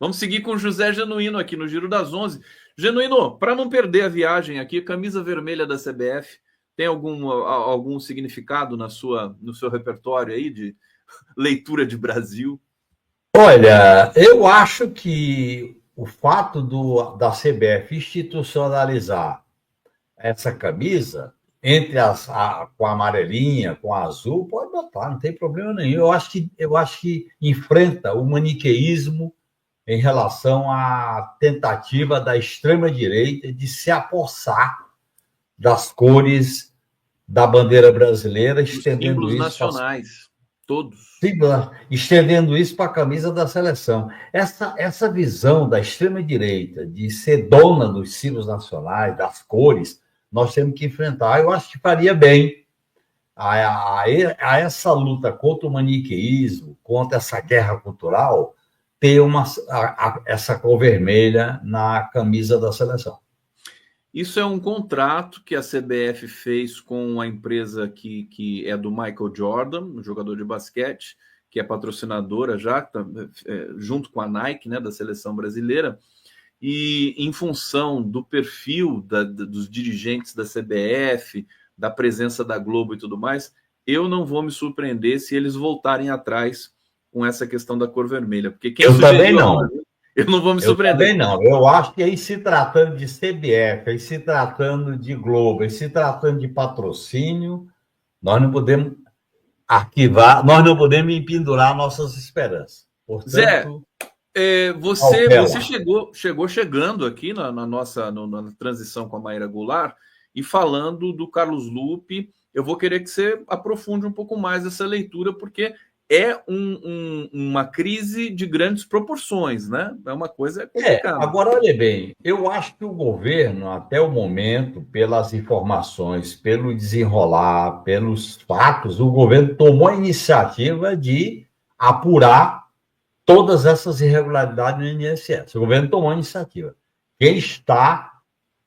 Vamos seguir com o José Genuíno aqui no Giro das 11. Genuíno, para não perder a viagem aqui, camisa vermelha da CBF tem algum significado no seu repertório aí de leitura de Brasil? Olha, eu acho que o fato da CBF institucionalizar essa camisa com a amarelinha, com a azul, pode botar, não tem problema nenhum. Eu acho que enfrenta o maniqueísmo em relação à tentativa da extrema-direita de se apossar das cores da bandeira brasileira, Os símbolos nacionais, todos. estendendo isso para a camisa da seleção. Essa visão da extrema-direita de ser dona dos símbolos nacionais, das cores, nós temos que enfrentar. Eu acho que faria bem a essa luta contra o maniqueísmo, contra essa guerra cultural, ter essa cor vermelha na camisa da seleção. Isso é um contrato que a CBF fez com a empresa que é do Michael Jordan, um jogador de basquete, que é patrocinadora já, junto com a Nike, né, da seleção brasileira. E em função do perfil dos dirigentes da CBF, da presença da Globo e tudo mais, eu não vou me surpreender se eles voltarem atrás com essa questão da cor vermelha. Porque quem Eu também não. Eu não vou me Eu surpreender. também não. Eu acho que aí se tratando de CBF, aí se tratando de Globo, aí se tratando de patrocínio, nós não podemos arquivar, nós não podemos empendurar nossas esperanças. Portanto, Zé, você chegou chegando aqui na transição com a Mayra Goulart e falando do Carlos Lupe. Eu vou querer que você aprofunde um pouco mais essa leitura, porque é uma crise de grandes proporções, né? É uma coisa complicada. Agora, olha bem, eu acho que o governo, até o momento, pelas informações, pelo desenrolar, pelos fatos, o governo tomou a iniciativa de apurar todas essas irregularidades no INSS. O governo tomou a iniciativa. Quem está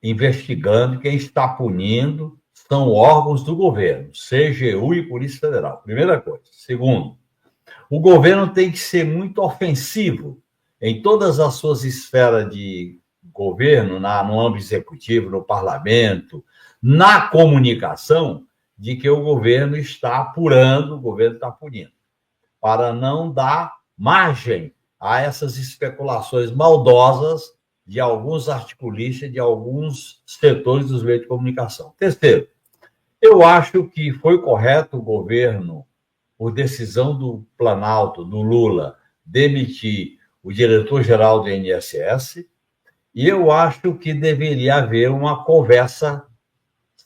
investigando, quem está punindo, são órgãos do governo, CGU e Polícia Federal. Primeira coisa. Segundo, o governo tem que ser muito ofensivo em todas as suas esferas de governo, no âmbito executivo, no parlamento, na comunicação, de que o governo está apurando, o governo está punindo, para não dar margem a essas especulações maldosas de alguns articulistas, de alguns setores dos meios de comunicação. Terceiro, eu acho que foi correto o governo, por decisão do Planalto, do Lula, demitir o diretor-geral do INSS, e eu acho que deveria haver uma conversa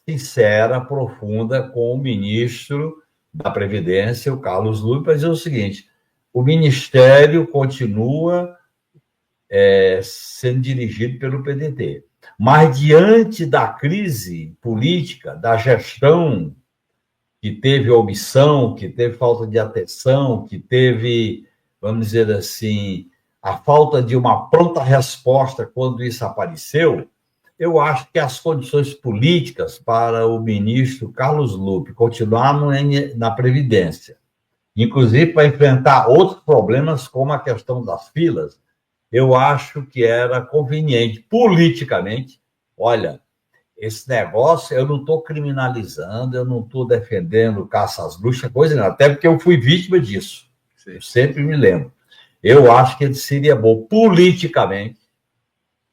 sincera, profunda, com o ministro da Previdência, o Carlos Lupe, para dizer o seguinte: o Ministério continua sendo dirigido pelo PDT, mas diante da crise política, da gestão que teve omissão, que teve falta de atenção, que teve, vamos dizer assim, a falta de uma pronta resposta quando isso apareceu, eu acho que as condições políticas para o ministro Carlos Lupe continuar na Previdência, inclusive para enfrentar outros problemas, como a questão das filas, eu acho que era conveniente politicamente. Olha, esse negócio, eu não estou criminalizando, eu não estou defendendo caça às bruxas, coisa não, até porque eu fui vítima disso. Sim. Eu sempre me lembro. Eu acho que seria bom, politicamente,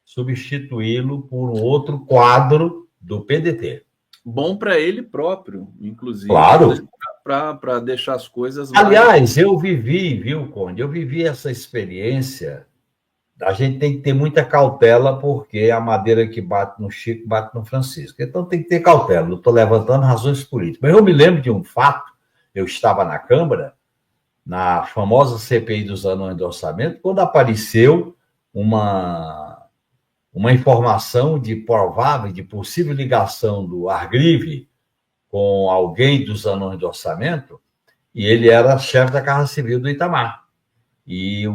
substituí-lo por um outro quadro do PDT. Bom para ele próprio, inclusive. Claro. Para deixar as coisas mais... Aliás, eu vivi, viu, Conde? Eu vivi essa experiência. A gente tem que ter muita cautela, porque a madeira que bate no Chico bate no Francisco. Então tem que ter cautela. Não estou levantando razões políticas. Mas eu me lembro de um fato. Eu estava na Câmara, na famosa CPI dos anões do orçamento, quando apareceu uma informação de provável, de possível ligação do Argrive com alguém dos anões do orçamento, e ele era chefe da Casa Civil do Itamar. E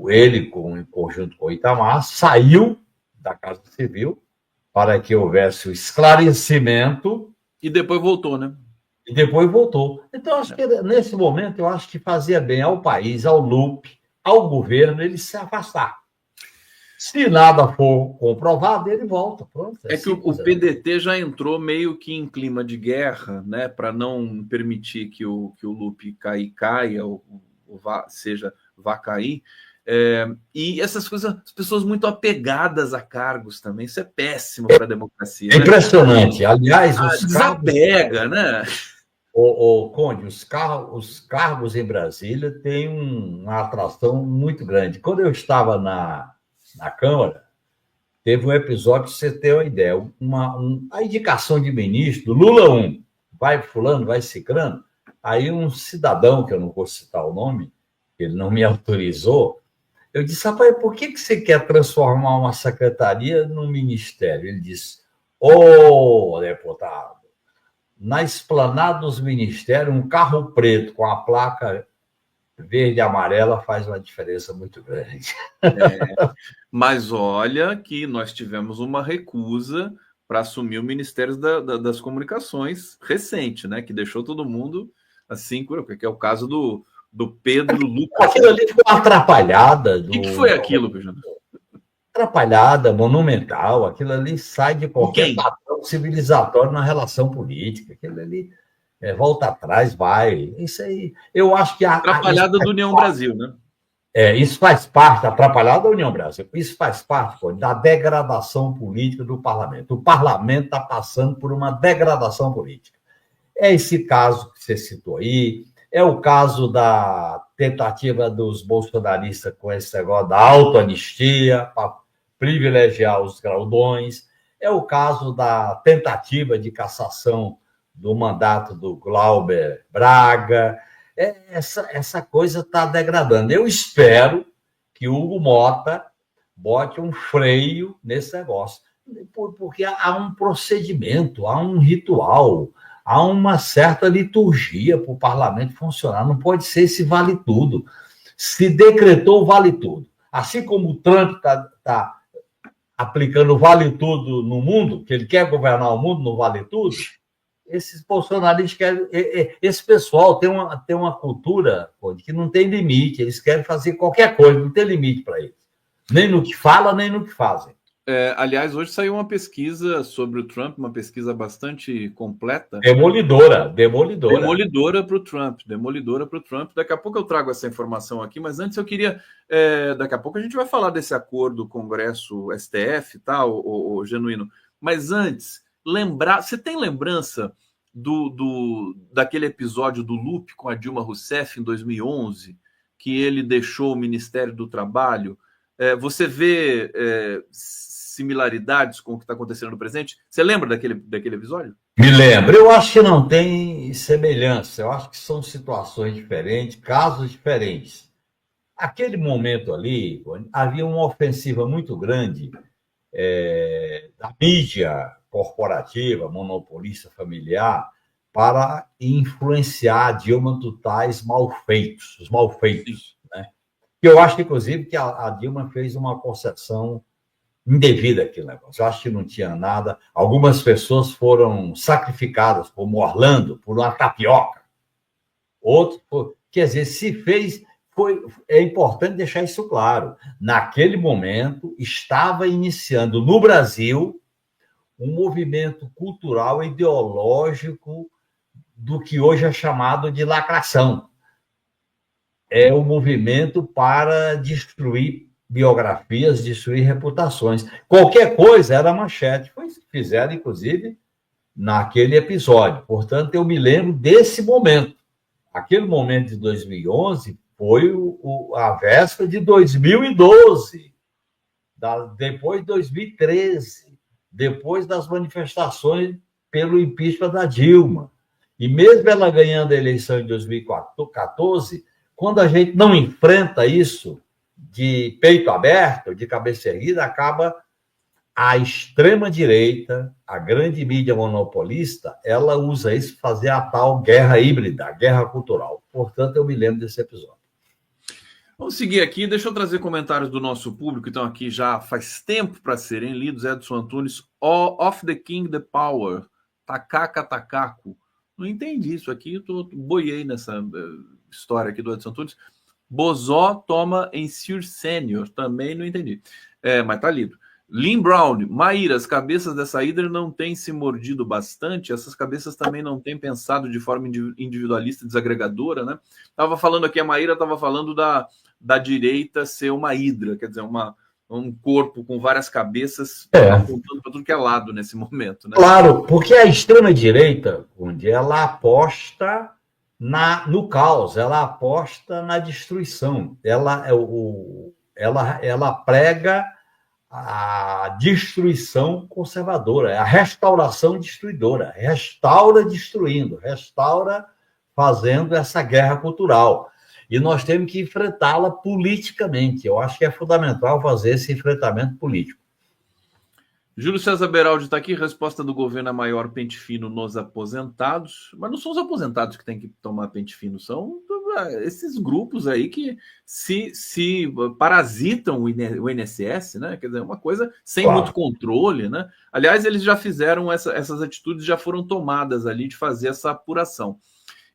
ele, em conjunto com o Itamar, saiu da Casa Civil para que houvesse o esclarecimento. E depois voltou, né? E depois voltou. Então, acho que nesse momento, eu acho que fazia bem ao país, ao Lupe, ao governo, ele se afastar. Se nada for comprovado, ele volta. Pronto. É que o PDT já entrou meio que em clima de guerra, né, para não permitir que o Lupe caia, ou vá cair. E essas coisas, as pessoas muito apegadas a cargos também, isso é péssimo para a democracia. É impressionante. Né? Aliás, os desapega, cargos, né? Conde, os cargos em Brasília têm uma atração muito grande. Quando eu estava na Câmara, teve um episódio, para você ter uma ideia, a indicação de ministro, Lula 1, vai fulano, vai ciclano, aí um cidadão, que eu não vou citar o nome, ele não me autorizou, eu disse, rapaz, por que você quer transformar uma secretaria num ministério? Ele disse, deputado, na esplanada dos ministérios, um carro preto com a placa verde e amarela faz uma diferença muito grande. Mas olha que nós tivemos uma recusa para assumir o Ministério das Comunicações recente, né? Que deixou todo mundo assim, que é o caso do Pedro Lucas. Aquilo ali foi uma atrapalhada. O que foi aquilo, Pejano? Atrapalhada, monumental. Aquilo ali sai de qualquer padrão civilizatório na relação política. Aquilo ali volta atrás, vai. Isso aí. Eu acho que atrapalhada do União Brasil, né? Isso faz parte, atrapalhada da União Brasil, isso faz parte da degradação política do parlamento. O parlamento está passando por uma degradação política. É esse caso que você citou aí, é o caso da tentativa dos bolsonaristas com esse negócio da autoanistia, para privilegiar os graudões, é o caso da tentativa de cassação do mandato do Glauber Braga. Essa coisa está degradando. Eu espero que o Hugo Mota bote um freio nesse negócio, porque há um procedimento, há um ritual, há uma certa liturgia para o parlamento funcionar. Não pode ser esse vale tudo. Se decretou vale tudo. Assim como o Trump está aplicando vale tudo no mundo, que ele quer governar o mundo no vale tudo, esses bolsonaristas querem. Esse pessoal tem uma cultura que não tem limite, eles querem fazer qualquer coisa, não tem limite para eles. Nem no que fala, nem no que fazem. Aliás, hoje saiu uma pesquisa sobre o Trump, uma pesquisa bastante completa. Demolidora para o Trump. Daqui a pouco eu trago essa informação aqui, mas antes eu queria. Daqui a pouco a gente vai falar desse acordo Congresso-STF, tá, o Genuíno. Mas antes, você tem lembrança daquele episódio do Lupe com a Dilma Rousseff em 2011, que ele deixou o Ministério do Trabalho? Você vê similaridades com o que está acontecendo no presente? Você lembra daquele episódio? Me lembro. Eu acho que não tem semelhança. Eu acho que são situações diferentes, casos diferentes. Aquele momento ali, havia uma ofensiva muito grande da mídia corporativa, monopolista, familiar, para influenciar a Dilma dos tais malfeitos, os malfeitos. Né? Eu acho, inclusive, que a Dilma fez uma concessão indevida aquele negócio. Eu acho que não tinha nada. Algumas pessoas foram sacrificadas, como Orlando, por uma tapioca. Outros, quer dizer, se fez... É importante deixar isso claro. Naquele momento, estava iniciando no Brasil um movimento cultural ideológico do que hoje é chamado de lacração. É o movimento para destruir biografias, destruir reputações. Qualquer coisa era manchete. Foi isso que fizeram, inclusive, naquele episódio. Portanto, eu me lembro desse momento. Aquele momento de 2011 foi a véspera de 2012, depois de 2013, depois das manifestações pelo impeachment da Dilma. E mesmo ela ganhando a eleição em 2014, quando a gente não enfrenta isso de peito aberto, de cabeça erguida, acaba a extrema-direita, a grande mídia monopolista, ela usa isso para fazer a tal guerra híbrida, a guerra cultural. Portanto, eu me lembro desse episódio. Vamos seguir aqui, deixa eu trazer comentários do nosso público, então aqui já faz tempo para serem lidos. Edson Antunes, Of the King, the Power, Takaka Takaku. Não entendi isso aqui, boiei nessa história aqui do Edson Antunes. Bozó toma em Sir Sênior. Também não entendi. Mas tá lido. Lynn Brown, Maíra, as cabeças dessa hidra não têm se mordido bastante, essas cabeças também não têm pensado de forma individualista, desagregadora, né? Tava falando aqui, a Maíra estava falando da direita ser uma hidra, quer dizer, um corpo com várias cabeças apontando para tudo que é lado nesse momento, né? Claro, porque a extrema-direita, onde ela aposta no caos, ela aposta na destruição, ela prega a destruição conservadora, a restauração destruidora, restaura destruindo, restaura fazendo essa guerra cultural. E nós temos que enfrentá-la politicamente. Eu acho que é fundamental fazer esse enfrentamento político. Júlio César Beraldi está aqui, resposta do governo a maior pente fino nos aposentados, mas não são os aposentados que têm que tomar pente fino, são esses grupos aí que se parasitam o INSS, né? Quer dizer, uma coisa sem muito controle, né? Aliás, eles já fizeram essas atitudes, já foram tomadas ali de fazer essa apuração.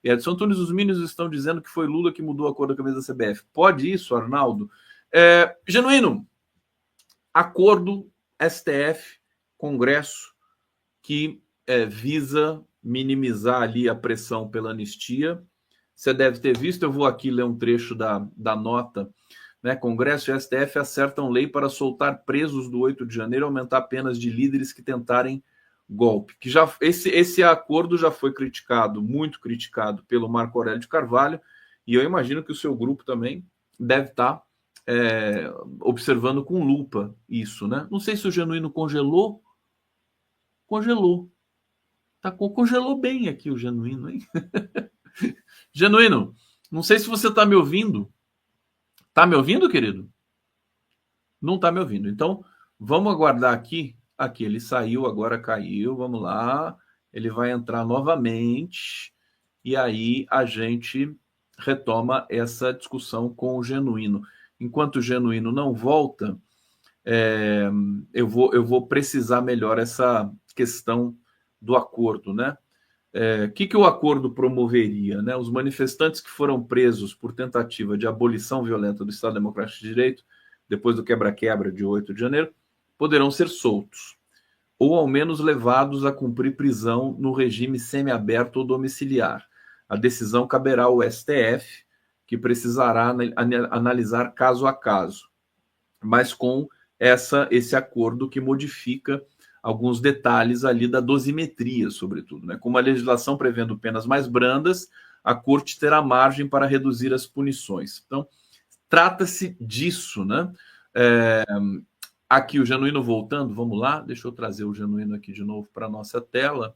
E Edson Antunes, os Minions estão dizendo que foi Lula que mudou a cor da camisa da CBF. Pode isso, Arnaldo? Genuíno, acordo STF, Congresso, que visa minimizar ali a pressão pela anistia. Você deve ter visto, eu vou aqui ler um trecho da nota, né? Congresso e STF acertam lei para soltar presos do 8 de janeiro e aumentar penas de líderes que tentarem golpe. Que esse acordo já foi criticado, muito criticado pelo Marco Aurélio de Carvalho, e eu imagino que o seu grupo também deve estar observando com lupa isso, né? Não sei se o Genuíno congelou. Congelou. Congelou bem aqui o Genuíno, hein? Genuíno, não sei se você está me ouvindo. Está me ouvindo, querido? Não está me ouvindo. Então, vamos aguardar aqui. Aqui, ele saiu, agora caiu. Vamos lá. Ele vai entrar novamente. E aí a gente retoma essa discussão com o Genuíno. Enquanto o Genuíno não volta, eu vou precisar melhor essa questão do acordo, né? O que o acordo promoveria, né? Os manifestantes que foram presos por tentativa de abolição violenta do Estado Democrático de Direito, depois do quebra-quebra de 8 de janeiro, poderão ser soltos, ou ao menos levados a cumprir prisão no regime semiaberto ou domiciliar. A decisão caberá ao STF, que precisará analisar caso a caso, mas com esse acordo que modifica alguns detalhes ali da dosimetria, sobretudo, né? Como a legislação prevendo penas mais brandas, a Corte terá margem para reduzir as punições. Então, trata-se disso, né? Aqui o Genuíno voltando, vamos lá, deixa eu trazer o Genuíno aqui de novo para a nossa tela.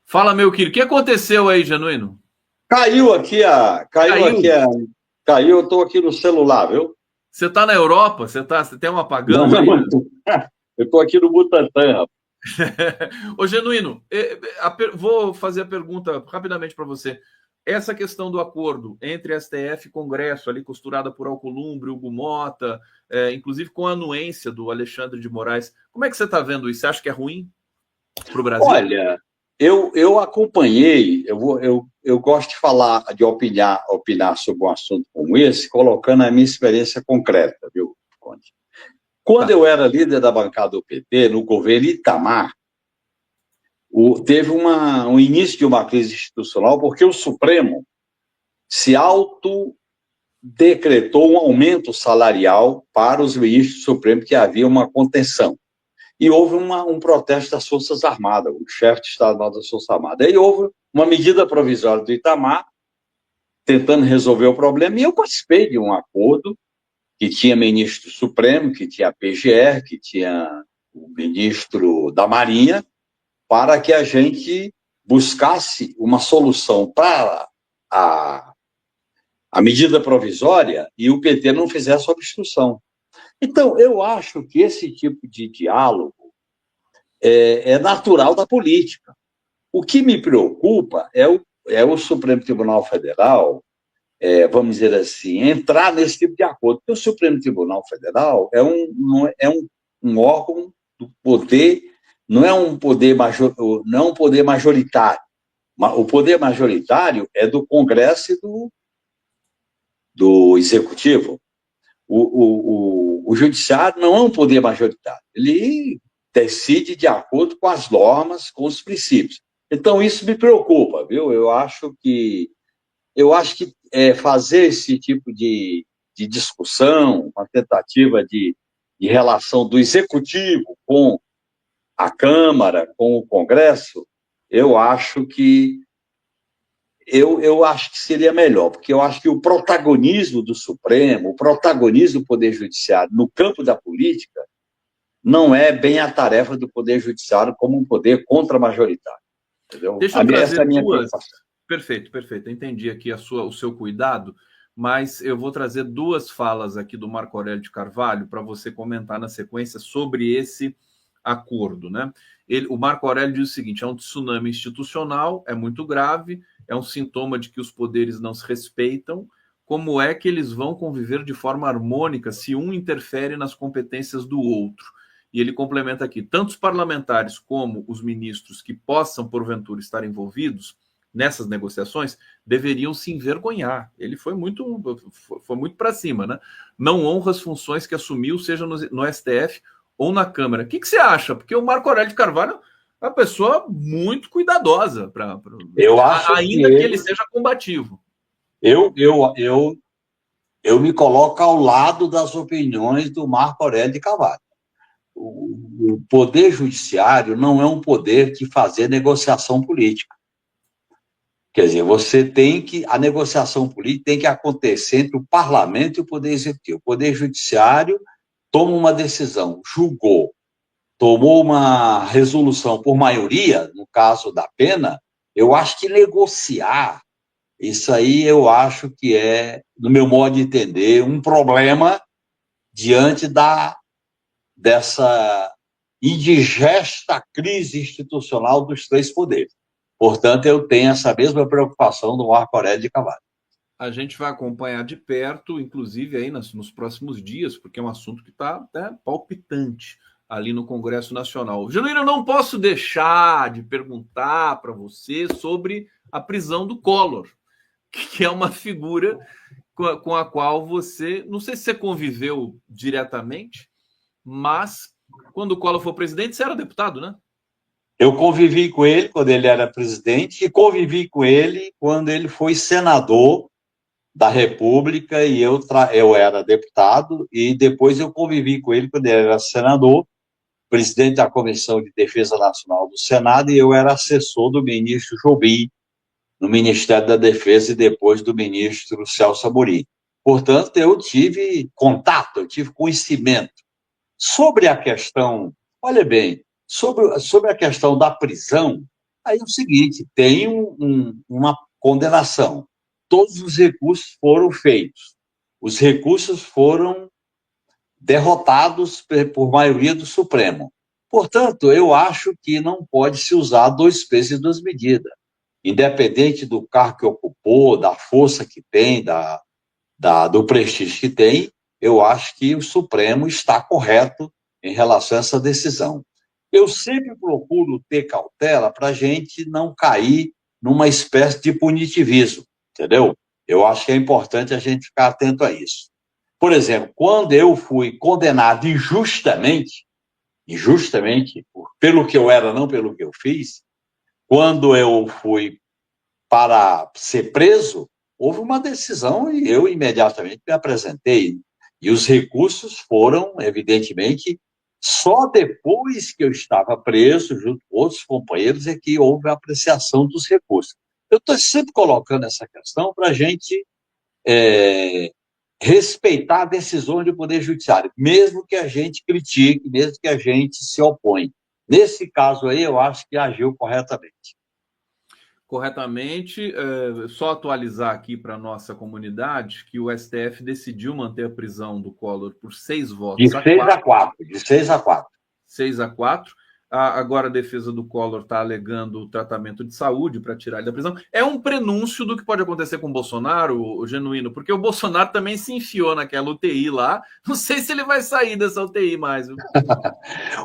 Fala, meu querido, o que aconteceu aí, Genuíno? Caiu, eu estou aqui no celular, viu? Você está na Europa? Você tem um apagão? Não, eu estou aqui no Butantã, rapaz. Ô, Genuíno, vou fazer a pergunta rapidamente para você. Essa questão do acordo entre STF e Congresso, ali costurada por Alcolumbre, Hugo Mota, inclusive com a anuência do Alexandre de Moraes, como é que você está vendo isso? Você acha que é ruim para o Brasil? Olha, eu acompanhei, eu gosto de falar, de opinar sobre um assunto como esse, colocando a minha experiência concreta, viu, Conde? Quando eu era líder da bancada do PT, no governo Itamar, teve um início de uma crise institucional, porque o Supremo se autodecretou um aumento salarial para os ministros do Supremo, que havia uma contenção. E houve um protesto das Forças Armadas, o chefe de Estado-Maior das Forças Armadas. Aí houve uma medida provisória do Itamar, tentando resolver o problema, e eu participei de um acordo que tinha ministro do Supremo, que tinha a PGR, que tinha o ministro da Marinha, para que a gente buscasse uma solução para a medida provisória e o PT não fizesse obstrução. Então, eu acho que esse tipo de diálogo é natural da política. O que me preocupa é o Supremo Tribunal Federal, vamos dizer assim, entrar nesse tipo de acordo. Porque o Supremo Tribunal Federal é um órgão do poder, não é um poder majoritário, O poder majoritário é do Congresso e do Executivo. O Judiciário não é um poder majoritário. Ele decide de acordo com as normas, com os princípios. Então, isso me preocupa, viu? Eu acho que fazer esse tipo de discussão, uma tentativa de relação do Executivo com a Câmara, com o Congresso, eu acho que seria melhor, porque eu acho que o protagonismo do Supremo, o protagonismo do Poder Judiciário no campo da política, não é bem a tarefa do Poder Judiciário como um poder contra-majoritário. Entendeu? Deixa eu trazer essa é a minha duas. preocupação. Perfeito, perfeito. Entendi aqui o seu cuidado, mas eu vou trazer duas falas aqui do Marco Aurélio de Carvalho para você comentar na sequência sobre esse acordo, né? O Marco Aurélio diz o seguinte: é um tsunami institucional, é muito grave, é um sintoma de que os poderes não se respeitam. Como é que eles vão conviver de forma harmônica se um interfere nas competências do outro? E ele complementa aqui: tanto os parlamentares como os ministros que possam, porventura, estar envolvidos nessas negociações deveriam se envergonhar. Ele foi muito para cima, né? Não honra as funções que assumiu, seja no STF ou na Câmara. O que você acha? Porque o Marco Aurélio de Carvalho é uma pessoa muito cuidadosa, eu acho ainda que ele seja combativo. Eu me coloco ao lado das opiniões do Marco Aurélio de Carvalho. O Poder Judiciário não é um poder de fazer negociação política. Quer dizer, a negociação política tem que acontecer entre o Parlamento e o Poder Executivo. O Poder Judiciário toma uma decisão, julgou, tomou uma resolução por maioria, no caso da pena, eu acho que negociar, isso aí eu acho que é, no meu modo de entender, um problema diante dessa indigesta crise institucional dos três poderes. Portanto, eu tenho essa mesma preocupação do Marco Aurélio de Carvalho. A gente vai acompanhar de perto, inclusive aí nos próximos dias, porque é um assunto que está até palpitante ali no Congresso Nacional. Genuíno, eu não posso deixar de perguntar para você sobre a prisão do Collor, que é uma figura com a qual você, não sei se você conviveu diretamente, mas quando o Collor foi presidente, você era deputado, né? Eu convivi com ele quando ele era presidente e convivi com ele quando ele foi senador da República e eu era deputado, e depois eu convivi com ele quando ele era senador, presidente da Comissão de Defesa Nacional do Senado, e eu era assessor do ministro Jobim no Ministério da Defesa e depois do ministro Celso Amorim. Portanto, eu tive contato, eu tive conhecimento. Sobre a questão, olha bem, sobre a questão da prisão, aí é o seguinte, tem uma condenação. Todos os recursos foram feitos. Os recursos foram derrotados por maioria do Supremo. Portanto, eu acho que não pode se usar dois pesos e duas medidas. Independente do cargo que ocupou, da força que tem, do prestígio que tem, eu acho que o Supremo está correto em relação a essa decisão. Eu sempre procuro ter cautela para a gente não cair numa espécie de punitivismo, entendeu? Eu acho que é importante a gente ficar atento a isso. Por exemplo, quando eu fui condenado injustamente, pelo que eu era, não pelo que eu fiz, quando eu fui para ser preso, houve uma decisão e eu imediatamente me apresentei. E os recursos foram, evidentemente, só depois que eu estava preso, junto com outros companheiros, é que houve a apreciação dos recursos. Eu estou sempre colocando essa questão para a gente respeitar decisões do Poder Judiciário, mesmo que a gente critique, mesmo que a gente se opõe. Nesse caso aí, eu acho que agiu corretamente. Corretamente, só atualizar aqui para a nossa comunidade que o STF decidiu manter a prisão do Collor por 6 votos. De 6 a 4. De 6 a 4. 6 a 4. Agora a defesa do Collor está alegando o tratamento de saúde para tirar ele da prisão. É um prenúncio do que pode acontecer com o Bolsonaro, o Genuíno, porque o Bolsonaro também se enfiou naquela UTI lá. Não sei se ele vai sair dessa UTI mais. Viu?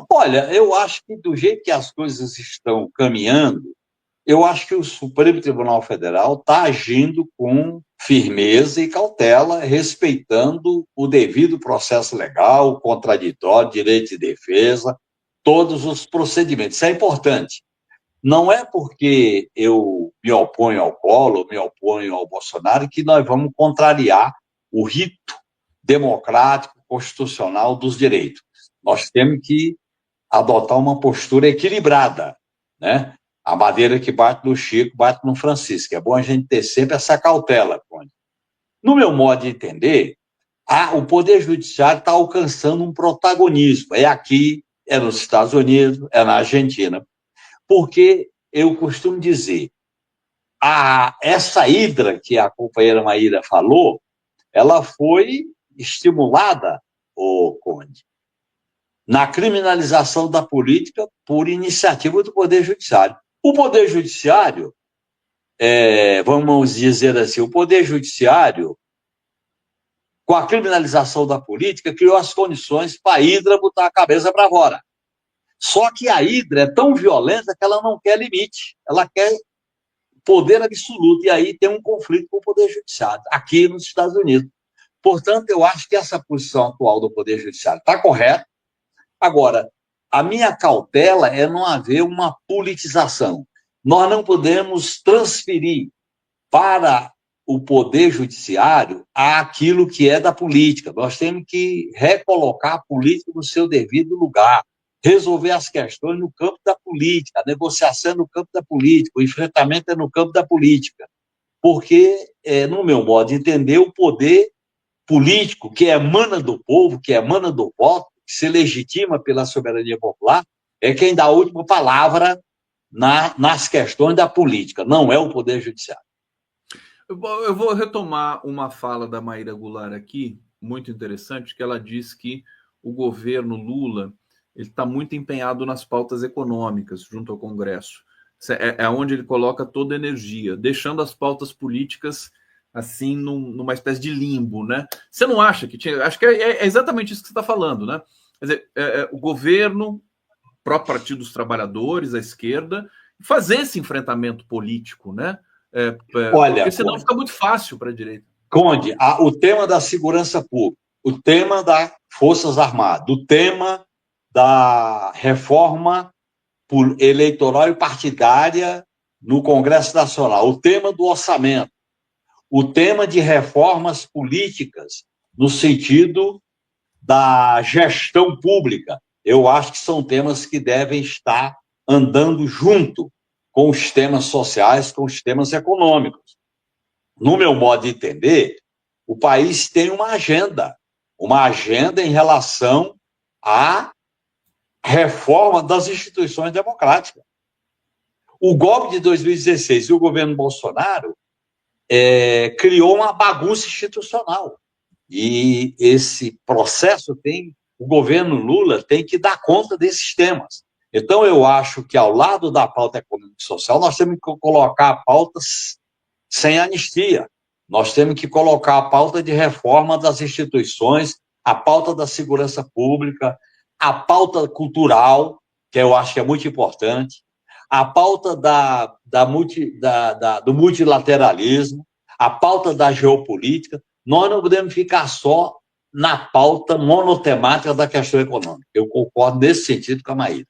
Olha, eu acho que do jeito que as coisas estão caminhando, eu acho que o Supremo Tribunal Federal está agindo com firmeza e cautela, respeitando o devido processo legal, o contraditório, direito de defesa, todos os procedimentos. Isso é importante. Não é porque eu me oponho ao Collor, me oponho ao Bolsonaro, que nós vamos contrariar o rito democrático, constitucional dos direitos. Nós temos que adotar uma postura equilibrada, né? A madeira que bate no Chico, bate no Francisco. É bom a gente ter sempre essa cautela, Conde. No meu modo de entender, o Poder Judiciário está alcançando um protagonismo. É aqui, é nos Estados Unidos, é na Argentina. Porque eu costumo dizer, essa hidra que a companheira Maíra falou, ela foi estimulada, Conde, na criminalização da política por iniciativa do Poder Judiciário. O Poder Judiciário, vamos dizer assim, o Poder Judiciário, com a criminalização da política, criou as condições para a hidra botar a cabeça para fora. Só que a hidra é tão violenta que ela não quer limite, ela quer poder absoluto, e aí tem um conflito com o Poder Judiciário, aqui nos Estados Unidos. Portanto, eu acho que essa posição atual do Poder Judiciário está correta. Agora, a minha cautela é não haver uma politização. Nós não podemos transferir para o Poder Judiciário aquilo que é da política. Nós temos que recolocar a política no seu devido lugar, resolver as questões no campo da política, a negociação no campo da política, o enfrentamento é no campo da política. Porque, no meu modo de entender, o poder político que emana do povo, que emana do voto, que se legitima pela soberania popular, é quem dá a última palavra nas questões da política, não é o Poder Judiciário. Eu vou retomar uma fala da Maíra Goulart aqui, muito interessante, que ela diz que o governo Lula está muito empenhado nas pautas econômicas junto ao Congresso. É onde ele coloca toda a energia, deixando as pautas políticas assim numa espécie de limbo, né? Você não acha que tinha... Acho que é exatamente isso que você está falando, né? Quer dizer, o governo, o próprio Partido dos Trabalhadores, a esquerda, fazer esse enfrentamento político, né? Olha, porque senão fica muito fácil para a direita. Conde, o tema da segurança pública, o tema das Forças Armadas, o tema da reforma eleitoral e partidária no Congresso Nacional, o tema do orçamento, o tema de reformas políticas no sentido da gestão pública. Eu acho que são temas que devem estar andando junto com os temas sociais, com os temas econômicos. No meu modo de entender, o país tem uma agenda em relação à reforma das instituições democráticas. O golpe de 2016 e o governo Bolsonaro criou uma bagunça institucional. E esse processo o governo Lula tem que dar conta desses temas. Então, eu acho que, ao lado da pauta econômica e social, nós temos que colocar pautas sem anistia. Nós temos que colocar a pauta de reforma das instituições, a pauta da segurança pública, a pauta cultural, que eu acho que é muito importante, a pauta do multilateralismo, a pauta da geopolítica. Nós não podemos ficar só na pauta monotemática da questão econômica. Eu concordo nesse sentido com a Maíra.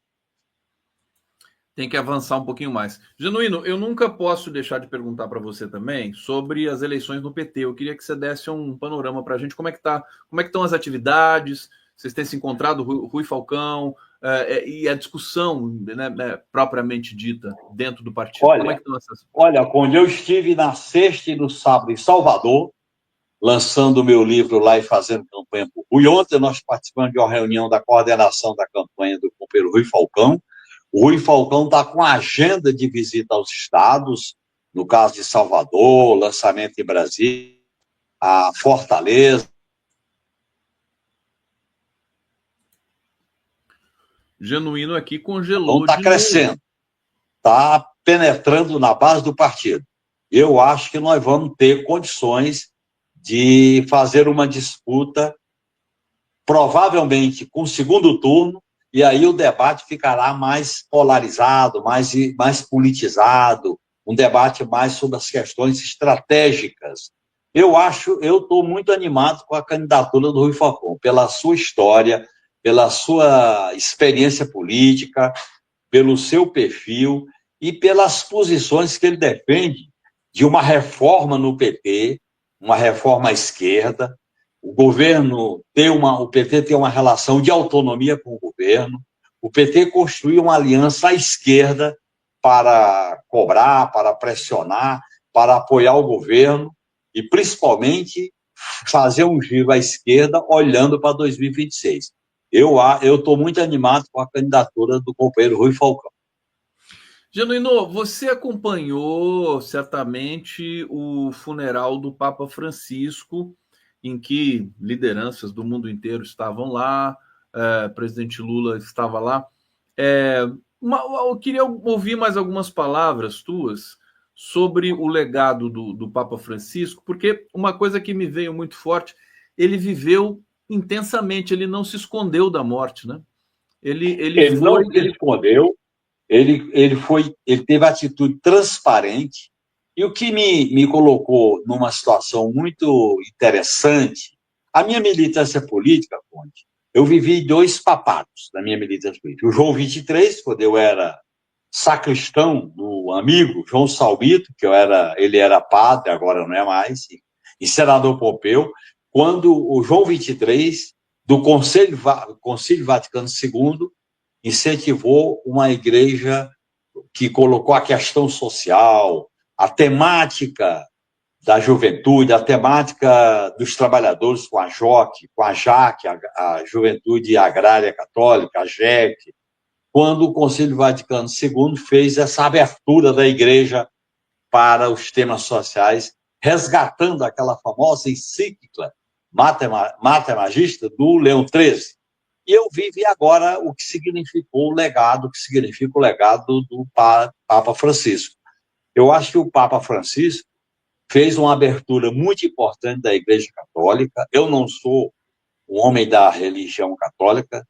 Tem que avançar um pouquinho mais. Genuíno, eu nunca posso deixar de perguntar para você também sobre as eleições no PT. Eu queria que você desse um panorama para a gente. Como é que estão as atividades? Vocês têm se encontrado, Rui Falcão, e a discussão, né, propriamente dita dentro do partido? Como é que estão essas... Olha, quando eu estive na sexta e no sábado em Salvador, lançando o meu livro lá e fazendo campanha por Rui. Ontem nós participamos de uma reunião da coordenação da campanha do companheiro Rui Falcão. O Rui Falcão está com a agenda de visita aos estados, no caso de Salvador, lançamento em Brasília, a Fortaleza. Genuíno aqui congelou. Então está crescendo, está penetrando na base do partido. Eu acho que nós vamos ter condições de fazer uma disputa, provavelmente com o segundo turno, e aí o debate ficará mais polarizado, mais politizado, um debate mais sobre as questões estratégicas. Eu estou muito animado com a candidatura do Rui Falcão, pela sua história, pela sua experiência política, pelo seu perfil e pelas posições que ele defende de uma reforma no PT, uma reforma à esquerda. O PT tem uma relação de autonomia com o governo. O PT construiu uma aliança à esquerda para cobrar, para pressionar, para apoiar o governo e, principalmente, fazer um giro à esquerda olhando para 2026. Eu estou muito animado com a candidatura do companheiro Rui Falcão. Genuíno, você acompanhou certamente o funeral do Papa Francisco, em que lideranças do mundo inteiro estavam lá, presidente Lula estava lá. Eu queria ouvir mais algumas palavras tuas sobre o legado do Papa Francisco, porque uma coisa que me veio muito forte, ele viveu intensamente, ele não se escondeu da morte, né? Ele não se escondeu, ele teve atitude transparente, e o que me colocou numa situação muito interessante, a minha militância política, Conde, eu vivi 2 papados na minha militância política. O João 23, quando eu era sacristão do amigo João Salbito, ele era padre, agora não é mais, e senador Pompeu, quando o João 23, do Concílio Vaticano II, incentivou uma igreja que colocou a questão social, a temática da juventude, a temática dos trabalhadores com a JOC, com a JAC, a Juventude Agrária Católica, a JEC, quando o Concílio Vaticano II fez essa abertura da igreja para os temas sociais, resgatando aquela famosa encíclica Mater Magista do Leão XIII. E eu vivi agora o que significou o legado, o que significa o legado do Papa Francisco. Eu acho que o Papa Francisco fez uma abertura muito importante da Igreja Católica. Eu não sou um homem da religião católica,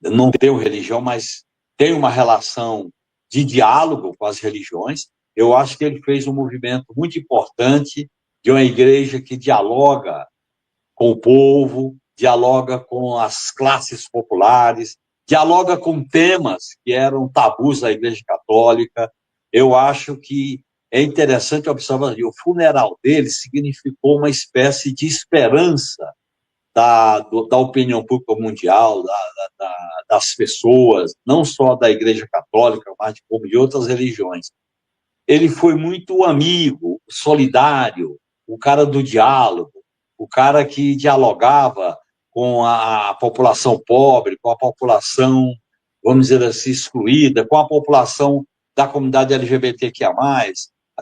não tenho religião, mas tenho uma relação de diálogo com as religiões. Eu acho que ele fez um movimento muito importante de uma igreja que dialoga com o povo, dialoga com as classes populares, dialoga com temas que eram tabus da Igreja Católica. Eu acho que é interessante observar que o funeral dele significou uma espécie de esperança da opinião pública mundial, das pessoas, não só da Igreja Católica, mas como de outras religiões. Ele foi muito amigo, solidário, o cara do diálogo, o cara que dialogava com a população pobre, com a população, vamos dizer assim, excluída, com a população da comunidade LGBTQIA+,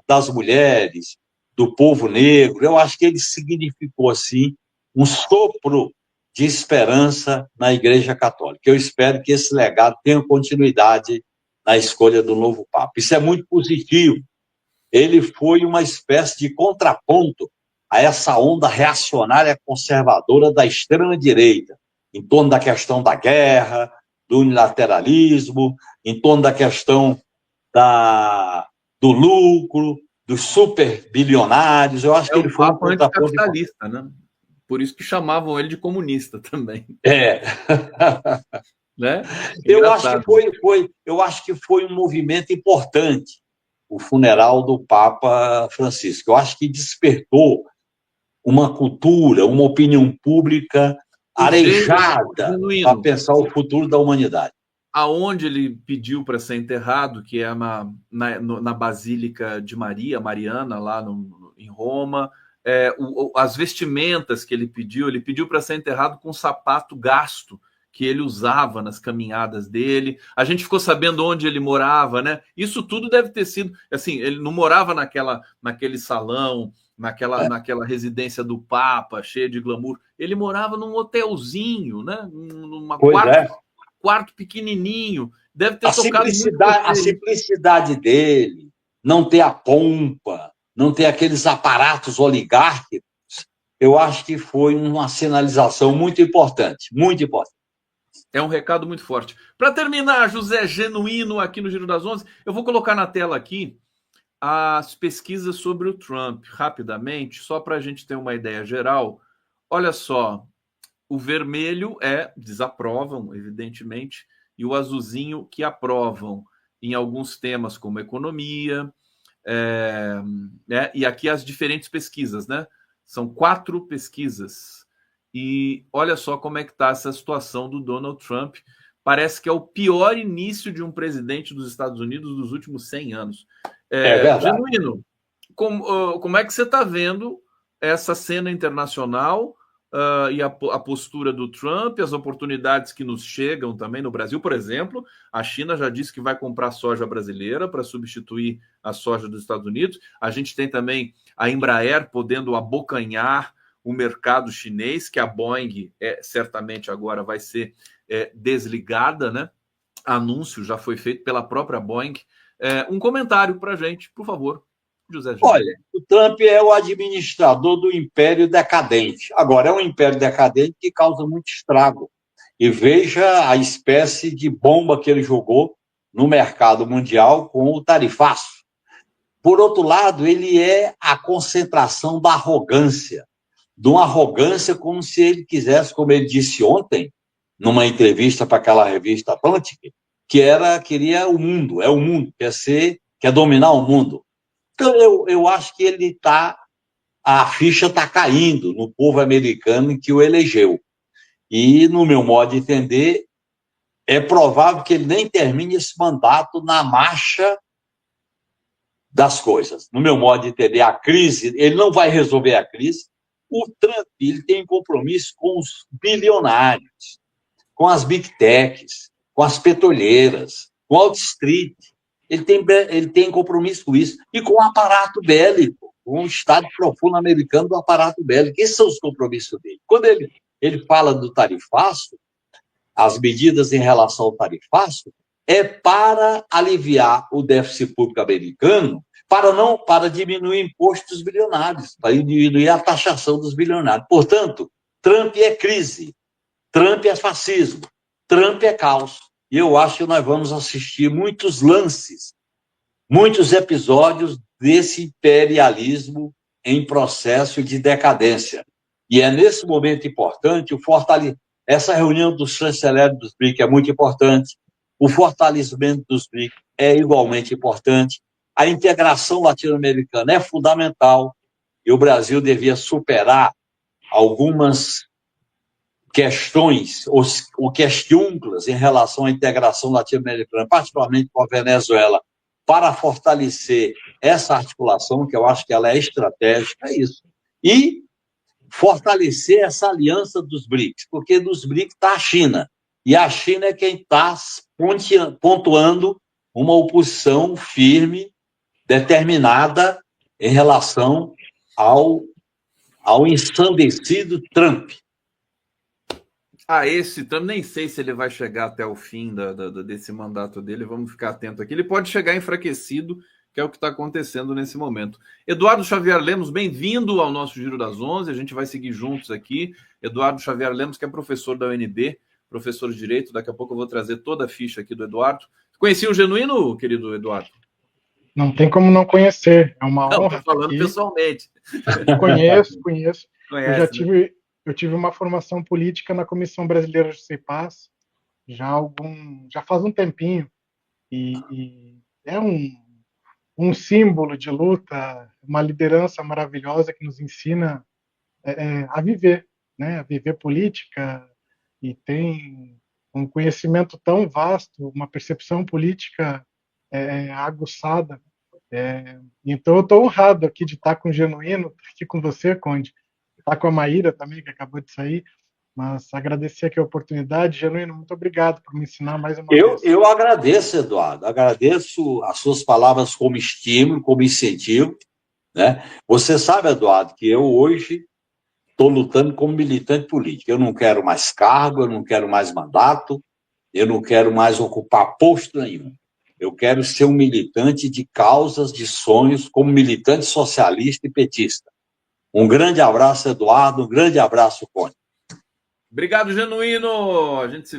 das mulheres, do povo negro. Eu acho que ele significou, assim, um sopro de esperança na Igreja Católica. Eu espero que esse legado tenha continuidade na escolha do novo Papa. Isso é muito positivo. Ele foi uma espécie de contraponto a essa onda reacionária conservadora da extrema-direita, em torno da questão da guerra, do unilateralismo, em torno da questão do lucro, dos superbilionários. Eu acho que ele foi um Papa anticapitalista, né? Por isso que chamavam ele de comunista também. Né? Eu acho que foi um movimento importante, o funeral do Papa Francisco. Eu acho que despertou uma cultura, uma opinião pública arejada para pensar o futuro da humanidade. Aonde ele pediu para ser enterrado, que é na Basílica de Maria, Mariana, lá em Roma, as vestimentas que ele pediu para ser enterrado com um sapato gasto que ele usava nas caminhadas dele. A gente ficou sabendo onde ele morava, né? Isso tudo deve ter sido, assim, ele não morava naquele salão, naquela residência do Papa, cheia de glamour. Ele morava num hotelzinho, né? Quarto pequenininho. Deve ter tocado a simplicidade dele, não ter a pompa, não ter aqueles aparatos oligárquicos, eu acho que foi uma sinalização muito importante, muito importante. É um recado muito forte. Para terminar, José Genuíno, aqui no Giro das 11, eu vou colocar na tela aqui as pesquisas sobre o Trump, rapidamente, só para a gente ter uma ideia geral. Olha só, o vermelho desaprovam, evidentemente, e o azulzinho que aprovam em alguns temas como economia, e aqui as diferentes pesquisas, né? São 4 pesquisas. E olha só como é que está essa situação do Donald Trump. Parece que é o pior início de um presidente dos Estados Unidos dos últimos 100 anos. Verdade. Genuíno, como é que você está vendo essa cena internacional e a postura do Trump, as oportunidades que nos chegam também no Brasil? Por exemplo, a China já disse que vai comprar soja brasileira para substituir a soja dos Estados Unidos. A gente tem também a Embraer podendo abocanhar o mercado chinês, que a Boeing certamente agora vai ser desligada, né? Anúncio já foi feito pela própria Boeing. Um comentário para a gente, por favor, José. Olha, o Trump é o administrador do império decadente. Agora, é um império decadente que causa muito estrago. E veja a espécie de bomba que ele jogou no mercado mundial com o tarifaço. Por outro lado, ele é a concentração da arrogância. De uma arrogância como se ele quisesse, como ele disse ontem, numa entrevista para aquela revista Atlantic, queria o mundo, é o mundo, quer dominar o mundo. Então, eu acho que a ficha está caindo no povo americano que o elegeu. E, no meu modo de entender, é provável que ele nem termine esse mandato na marcha das coisas. No meu modo de entender, a crise, ele não vai resolver a crise. O Trump, ele tem compromisso com os bilionários, com as big techs, com as petroleiras, com o Wall Street. Ele tem compromisso com isso. E com o aparato bélico, com o Estado profundo americano do aparato bélico. Esses são os compromissos dele. Quando ele fala do tarifaço, as medidas em relação ao tarifaço, é para aliviar o déficit público americano, para diminuir o imposto dos bilionários, para diminuir a taxação dos bilionários. Portanto, Trump é crise, Trump é fascismo, Trump é caos. E eu acho que nós vamos assistir muitos lances, muitos episódios desse imperialismo em processo de decadência. E é nesse momento importante essa reunião dos chanceleres dos BRICS é muito importante, o fortalecimento dos BRICS é igualmente importante, a integração latino-americana é fundamental, e o Brasil devia superar algumas questões ou questiúnculas em relação à integração latino-americana, particularmente com a Venezuela, para fortalecer essa articulação, que eu acho que ela é estratégica, é isso. E fortalecer essa aliança dos BRICS, porque nos BRICS está a China, e a China é quem está pontuando uma oposição firme, determinada em relação ao ensandecido Trump. Esse Trump, nem sei se ele vai chegar até o fim desse mandato dele, vamos ficar atento aqui. Ele pode chegar enfraquecido, que é o que está acontecendo nesse momento. Eduardo Xavier Lemos, bem-vindo ao nosso Giro das 11, a gente vai seguir juntos aqui. Eduardo Xavier Lemos, que é professor da UNB, professor de Direito, daqui a pouco eu vou trazer toda a ficha aqui do Eduardo. Conhecia o Genuíno, querido Eduardo? Não tem como não conhecer, é uma honra. Estou falando aqui pessoalmente. Conheço. Conhece, Eu tive uma formação política na Comissão Brasileira de Justiça e Paz já faz um tempinho, e é um símbolo de luta, uma liderança maravilhosa que nos ensina a viver, né? A viver política, e tem um conhecimento tão vasto, uma percepção política aguçada. Então eu estou honrado aqui de estar com o Genuíno, aqui com você, Conde, estar com a Maíra também, que acabou de sair, mas agradecer aqui a oportunidade. Genuíno, muito obrigado por me ensinar mais uma vez. Eu agradeço, Eduardo, agradeço as suas palavras como estímulo, como incentivo, né? Você sabe, Eduardo, que eu hoje estou lutando como militante político. Eu não quero mais cargo, eu não quero mais mandato, eu não quero mais ocupar posto nenhum. Eu quero ser um militante de causas, de sonhos, como militante socialista e petista. Um grande abraço, Eduardo, um grande abraço, Conde. Obrigado, Genuíno. A gente se